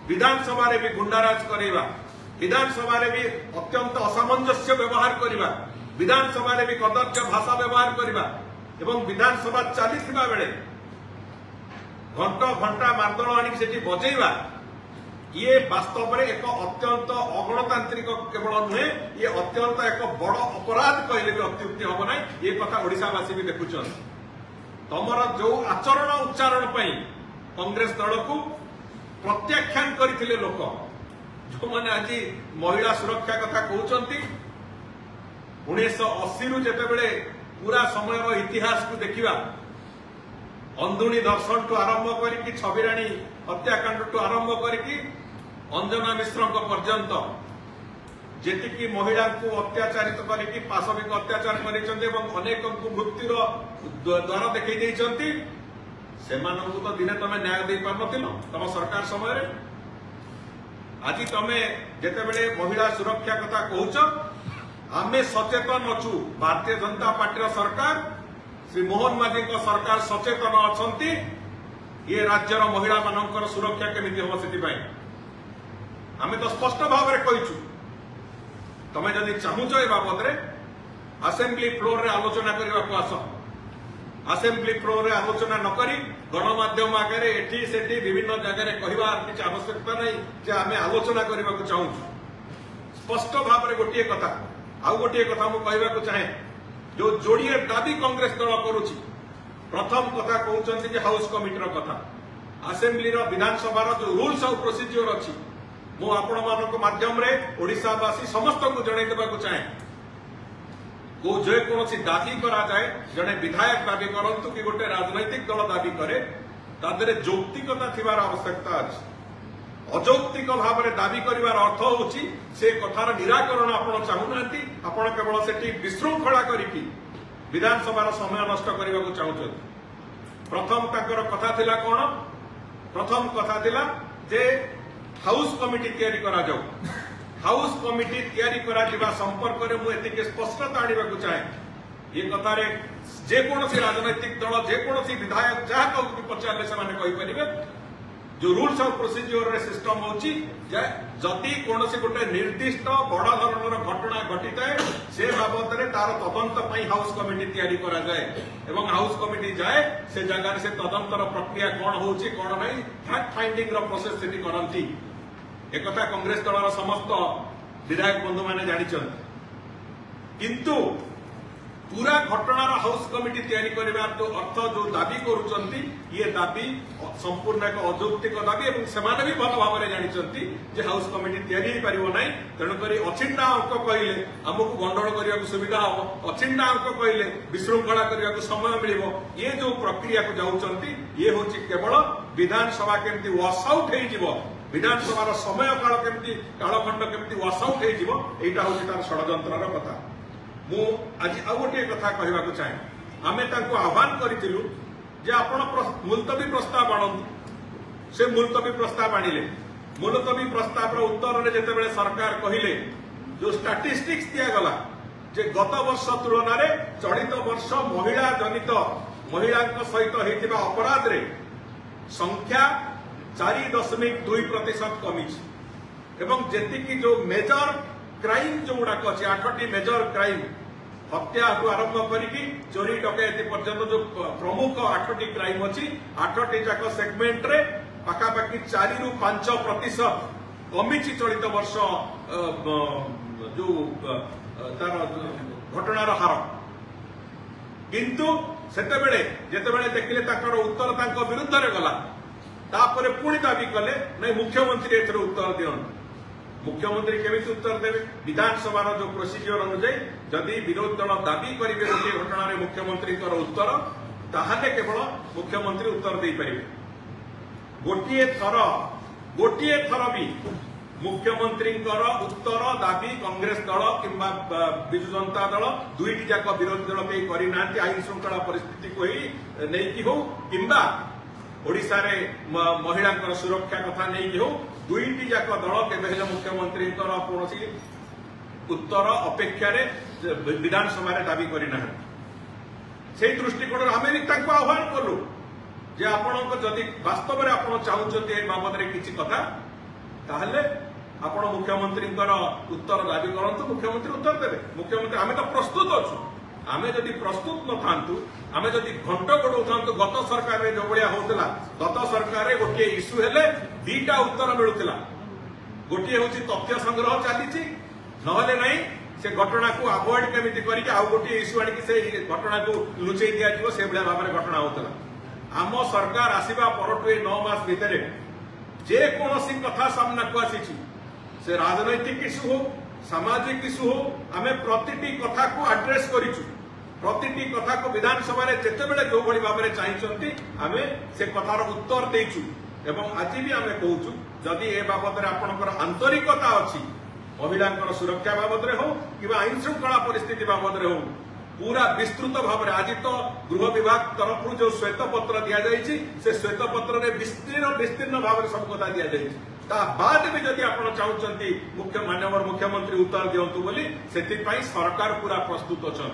विधानसभा रे भी गुंडाराज करवा, विधानसभा रे भी अत्यंत असामंजस्य व्यवहार करवा, विधानसभा रे भी कदर्य भाषा व्यवहार करवा एवं विधानसभा चलीथिबा बेले घंटा घंटा मार्दल आनिक सेठी बजेइबा ये वास्तव में एक अत्यंत अगणतांत्रिक केवल नुहे, ये अत्यंत एक बड़ अपराध कहले भी अत्युक्ति हम ना। ये कथा ओडिशावासी भी देखुछन। तमर जो आचरण उच्चारण पई कांग्रेस दल को प्रत्याख्यान करथिले लोक जो माने आज महिला सुरक्षा कथा कहउचंती 1980 रु जेतेबेले पूरा समय इतिहास को देखिबा अंधुणी दर्शन टू आरंभ करिकी छबिराणी हत्याकांड टू आरंभ करिकी अंजना मिश्र पर्यंत जेतिकी महिला को अत्याचारित करिकी पाशविक अत्याचार करिसंते एवं अनेक को मृत्युर द्वार देखै दैसंती सेमानंकु तो दिने तमे न्याय दे पारनथिलो तम सरकार समय रे। आज तमे जेतेबेले महिला सुरक्षा कथा कहउछ आमे सचेतन अछु। भारतीय जनता पार्टी सरकार श्री मोहन माझी सरकार सचेतन अछंती ये राज्यर महिला मानकर सुरक्षा केमिति हम से आमे तो स्पष्ट भाव में कहीचु। तमे जदि चाहूच ए बाबद रे असेंबली फ्लोर रे आलोचना करबा को आस, असेंबली फ्लोर रे आलोचना न करी गणमाध्यम आगे एठी सेठी विभिन्न जगह रे कहबा किछ आवश्यकता नहीं जे आमे आलोचना करबा को चाहू। स्पष्ट भाव में गोटे कथा आउ गोटे कथा मु कहबा को चाहे जो जोड़िए दाबी कांग्रेस दल करुची। प्रथम कथा कहउचंती जे हाउस कमिटी कथा असेंबली रो विधानसभा रो जो रूल्स और प्रोसीजर अछि मु आपण मानक माध्यम रे ओडिशावासी समस्त को जणै देबा को चाहे को जे कोनोसी दाबी करा जाए जणे विधायक दाबी करंतु कि गोटे राजनैतिक दल दाबी करे तादरे यौक्तिकता थिबार आवश्यकता अछि। अजौक्तिक भाव में दाबी करिवार अर्थ होछि से कथार निराकरण आपण चाहुनांती, आपण केवल सेठी विशृंखला करिकी विधानसभा समय नष्ट करने को चाहते। प्रथम ताकर कथा थिला कोन, प्रथम कथा थिला जे हाउस कमिटी तैयारी करा जाऊ। हाउस कमिटी तैयारी करा दिबा संपर्क रे मु एतिके स्पष्टता आनिबा को चाहे। ये कथा रे जे कोनोसी राजनैतिक दल जे कोनोसी विधायक जहा को पचारले से माने कहि परिबे जो रूल्स और प्रोसीजर रे सिस्टम होची जदि कोनोसी गोटे निर्दिष्ट बड़ धरणर घटना घटिता है से बाबद रे तार तदंत पई हाउस कमिटी तैयारी करा जाए एवं हाउस कमिटी जाए से जगह से तदंतर प्रक्रिया कोन होची कोन नै फैक्ट फाइंडिंग रो प्रोसेस सेठी करंती। एक कथा कांग्रेस दलर समस्त विधायक बंधु माने जानि छथि किंतु पूरा घटनार हाउस कमिटी तैयारी करबार जो अर्थ जो दाबी करुचंती ये दाबी संपूर्ण एक अजौक्तिक दाबी एवं सेमाने भी भल भाव में जानिचंती जे हाउस कमिटी तैयारी पारिबो नै। तेणु करी अचिंता अंक कहले हमको गंडोल करने को सुविधा हम, अचिंता अंक कहले विशृंखला करने को समय मिलिबो। ये जो प्रक्रिया को जाउचंती ये होची केवल विधानसभा केमती वॉश आउट हे जिवो, विधानसभा समय काल केमती कालखंड केमती वॉश आउट हे जिवो, एटा होची तार षडयंत्रर कथा। मु आज आ गोटे कथा कहबा को चाहे आमे ताको आह्वान करितिलु जे आपण मुलतवी प्रस्ताव आणंतु। से मुलतवी प्रस्ताव आनिले। मुलतवी प्रस्ताव रो उत्तर रे जेतेबेले सरकार कहिले जो स्टैटिस्टिक्स दिया गला जे गत वर्ष तुलना रे चलित वर्ष महिला जनित महिलांक सहित हेतिबा अपराध रे संख्या 4.2% कमी एवं जेतिकी जो मेजर क्राइम जो गुड़ाक अच्छे 8टी मेजर क्राइम हत्या आरंभ करिकी चोरी डकैती पर्यंत जो प्रमुख 8टी क्राइम अच्छी 8टी जाक सेगमेंट रे पाखापाखि 4 ରୁ 5% कमी चलित वर्ष जो तार घटनार हार। किंतु सेतेबेले जेतेबेले देखिले ताकर उत्तर तांको विरुद्ध रे गला तापरे पुणी दाबी कले नै मुख्यमंत्री एथरे उत्तर दियन। मुख्यमंत्री केमिति उत्तर देवे? विधानसभा जो प्रोसीजर अनुसार जदि विरोधी दल दाबी करेंगे गोटे घटना मुख्यमंत्री उत्तर ताहले केवल मुख्यमंत्री उत्तर दे पारे। गोटे थर भी मुख्यमंत्री उत्तर दाबी कांग्रेस दल किंबा विजु जनता दल दुईटी जाक विरोधी दल कई करना आईन श्रृंखला परिस्थिति को ही नहीं हो किंबा ओडिशा रे महिला सुरक्षा कथा नहीं हो दुईटी जाक दल के मुख्यमंत्री कौन उत्तर अपेक्षा विधानसभा दाबी करना से दृष्टिकोण आम भी आह्वान कलु जे आपण जदि वास्तव में आप चाहते बाबद किसी कथा ताहले आपण मुख्यमंत्री उत्तर दाबी करंतु मुख्यमंत्री उत्तर देवे मुख्यमंत्री आमे तो प्रस्तुत अच्छु आमे जदि प्रस्तुत न थांतु आमे जदि घंट गोड़ौ थांतु गत सरकार रे जो बलिया होतला गत सरकार रे गोटे इश्यू हेले दीटा उत्तर मिलुतला गोटे होची तथ्य संग्रह चलीची नहले नहीं से घटना को अवॉइड केमिति करिके आ गोटे इश्यू आनी से घटना को लुचेई दिया जिवो से बलिया भाबरे घटना होतला आम सरकार आसीबा परटु ए 9 मास भितरे जे कोनोसी कथा सामना को आसीची से राजनैतिक इश्यू हो सामाजिक इश्यू हो आमे प्रतिटी कथा को एड्रेस करिछु प्रतिटी कथा को विधानसभा रे जेते बेले जो भली भाबरे चाहिचंती आमे से कथार उत्तर देइछु एवं आज भी आमे कहूछु जदि ए बाबत रे आपनकर आंतरिकता अछि महिलांकर सुरक्षा बाबत रे हो किबा आईन श्रृंखला परिस्थिति बाबत रे हो पूरा विस्तृत भाव में आज तो गृह विभाग तरफ जो श्वेत पत्र दि जाइए से श्वेत पत्र में विस्तीर्ण भाव में सब कथा दि जाइए बाद भी जदि आप चाहते माननीय मुख्यमंत्री उत्तर दिंतु बोली से सरकार पूरा प्रस्तुत अच्छा।